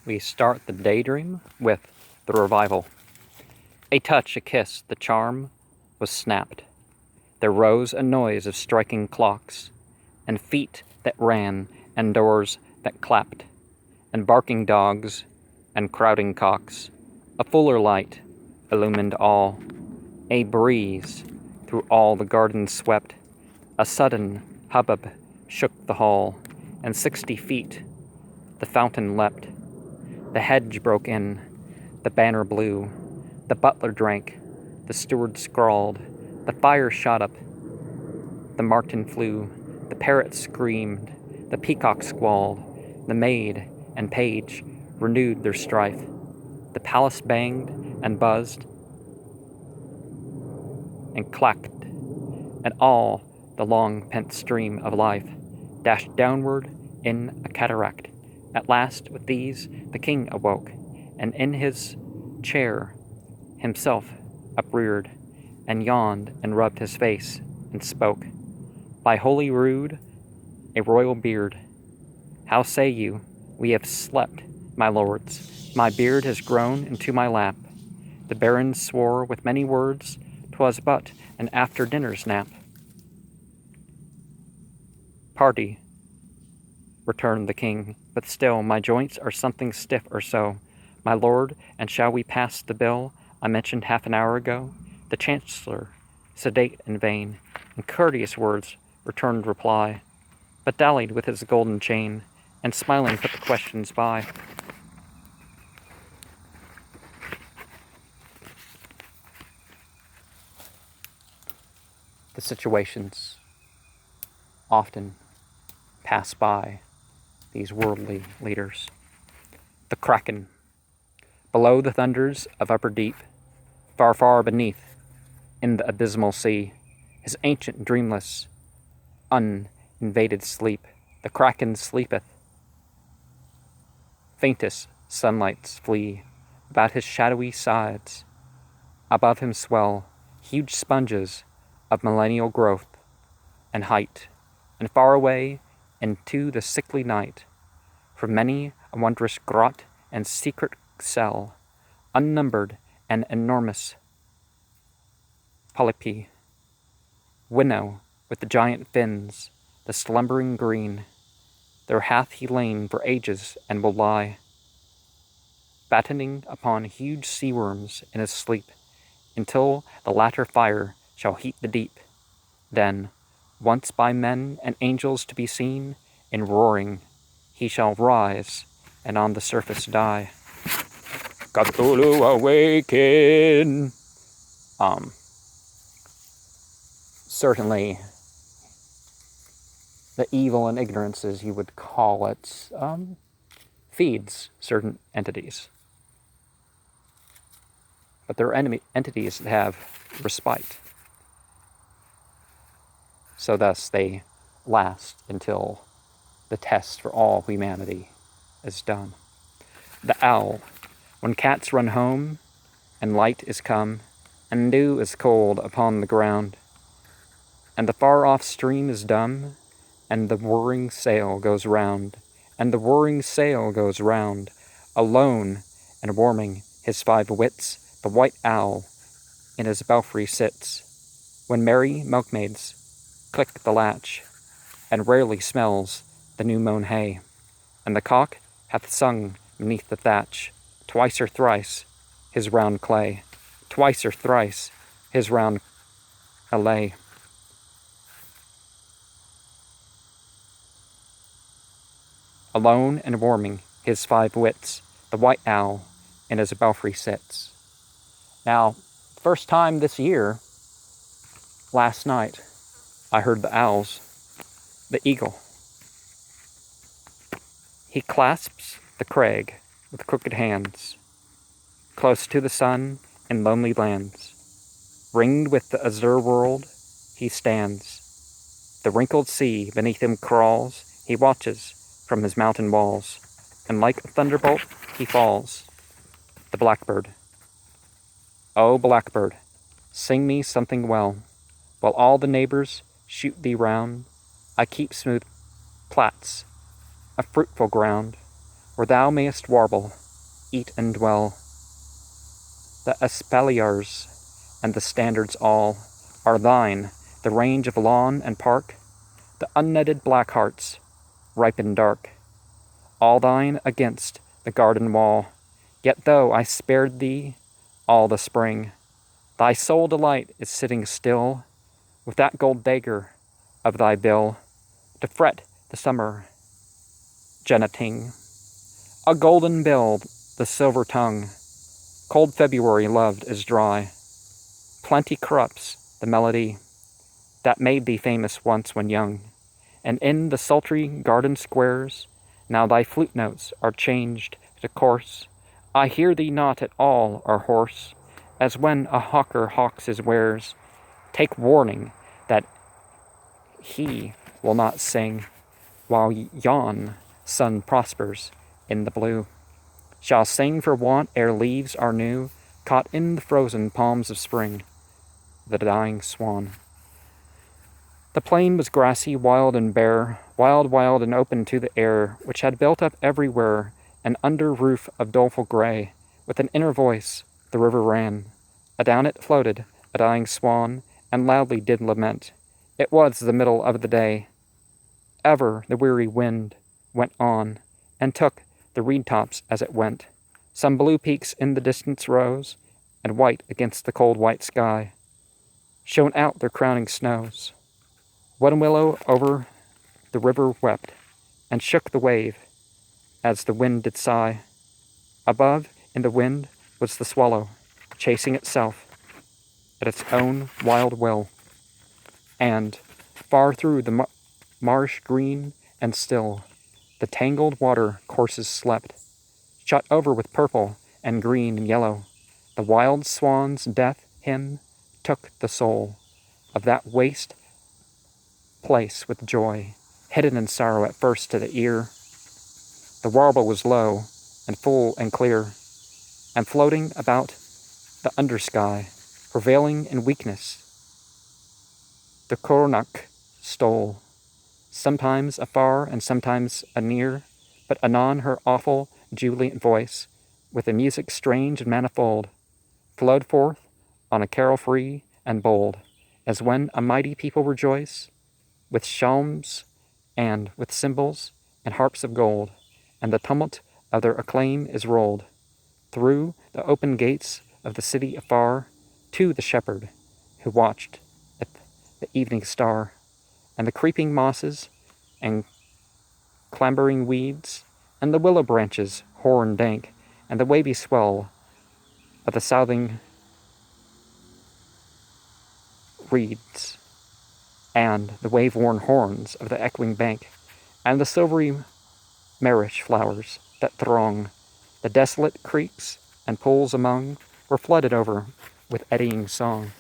we start the Daydream with the revival. A touch, a kiss, the charm was snapped. There rose a noise of striking clocks, and feet that ran, and doors that clapped, and barking dogs, and crowding cocks. A fuller light illumined all. A breeze through all the garden swept. A sudden hubbub shook the hall, and 60 feet the fountain leapt. The hedge broke in, the banner blew, the butler drank, the steward scrawled, the fire shot up, the martin flew, the parrot screamed, the peacock squalled, the maid and page renewed their strife. The palace banged and buzzed and clacked, and all the long pent stream of life dashed downward in a cataract. At last, with these, the king awoke, and in his chair himself upreared, and yawned and rubbed his face, and spoke. By holy rood, a royal beard, how say you, we have slept, my lords? My beard has grown into my lap. The barons swore with many words, 'twas but an after-dinner's nap. Party, returned the king, but still my joints are something stiff or so. My lord, and shall we pass the bill I mentioned half an hour ago? The chancellor, sedate and vain, in courteous words returned reply, but dallied with his golden chain, and smiling put the questions by. The situations often pass by these worldly leaders. The Kraken, below the thunders of upper deep, far, far beneath, in the abysmal sea, his ancient dreamless, uninvaded sleep, the Kraken sleepeth. Faintest sunlights flee about his shadowy sides. Above him swell huge sponges of millennial growth and height, and far away into the sickly night, from many a wondrous grot and secret cell, unnumbered and enormous polypi, winnow with the giant fins, the slumbering green, there hath he lain for ages and will lie, battening upon huge sea worms in his sleep, until the latter fire shall heat the deep. Then, once by men and angels to be seen, in roaring, he shall rise, and on the surface die. Cthulhu awaken! Certainly, the evil and ignorance, as you would call it, feeds certain entities. But there are entities that have respite. So thus they last until the test for all humanity is done. The owl, when cats run home, and light is come, and dew is cold upon the ground, and the far-off stream is dumb, and the whirring sail goes round, and the whirring sail goes round, alone and warming his 5 wits, the white owl in his belfry sits, when merry milkmaids click the latch, and rarely smells the new-mown hay, and the cock hath sung beneath the thatch, twice or thrice his round clay, twice or thrice his round allay. Alone and warming his 5 wits, the white owl in his belfry sits. Now, first time this year, last night, I heard the owls, the eagle. He clasps the crag with crooked hands, close to the sun in lonely lands. Ringed with the azure world, he stands. The wrinkled sea beneath him crawls, he watches from his mountain walls, and like a thunderbolt he falls. The blackbird. O blackbird, sing me something well, while all the neighbors shoot thee round. I keep smooth plats, a fruitful ground, where thou mayest warble, eat and dwell. The espaliers and the standards all are thine, the range of lawn and park, the unnetted black hearts, ripe and dark, all thine against the garden wall. Yet though I spared thee all the spring, thy sole delight is sitting still, with that gold dagger of thy bill, to fret the summer jenneting. A golden bill, the silver tongue, cold February loved is dry. Plenty corrupts the melody that made thee famous once when young, and in the sultry garden squares now thy flute notes are changed to coarse. I hear thee not at all or hoarse, as when a hawker hawks his wares. Take warning that he will not sing, while yon sun prospers in the blue. Shall sing for want ere leaves are new, caught in the frozen palms of spring, the dying swan. The plain was grassy, wild and bare, wild, wild and open to the air, which had built up everywhere an under roof of doleful grey. With an inner voice the river ran. Adown it floated a dying swan, and loudly did lament. It was the middle of the day. Ever the weary wind went on, and took the reed tops as it went. Some blue peaks in the distance rose, and white against the cold white sky shone out their crowning snows. One willow over the river wept, and shook the wave as the wind did sigh. Above, in the wind, was the swallow, chasing itself at its own wild will. And, far through the marsh green and still, the tangled water courses slept, shot over with purple and green and yellow. The wild swan's death hymn took the soul of that waste place with joy, hidden in sorrow at first to the ear. The warble was low and full and clear, and floating about the under sky, prevailing in weakness. The coronach stole, sometimes afar and sometimes anear, but anon her awful jubilant voice, with a music strange and manifold, flowed forth on a carol free and bold, as when a mighty people rejoice, with psalms and with cymbals and harps of gold, and the tumult of their acclaim is rolled through the open gates of the city afar, to the shepherd who watched at the evening star, and the creeping mosses and clambering weeds, and the willow branches hoar and dank, and the wavy swell of the southing reeds, and the wave-worn horns of the echoing bank, and the silvery marish flowers that throng the desolate creeks and pools among, were flooded over with eddying song.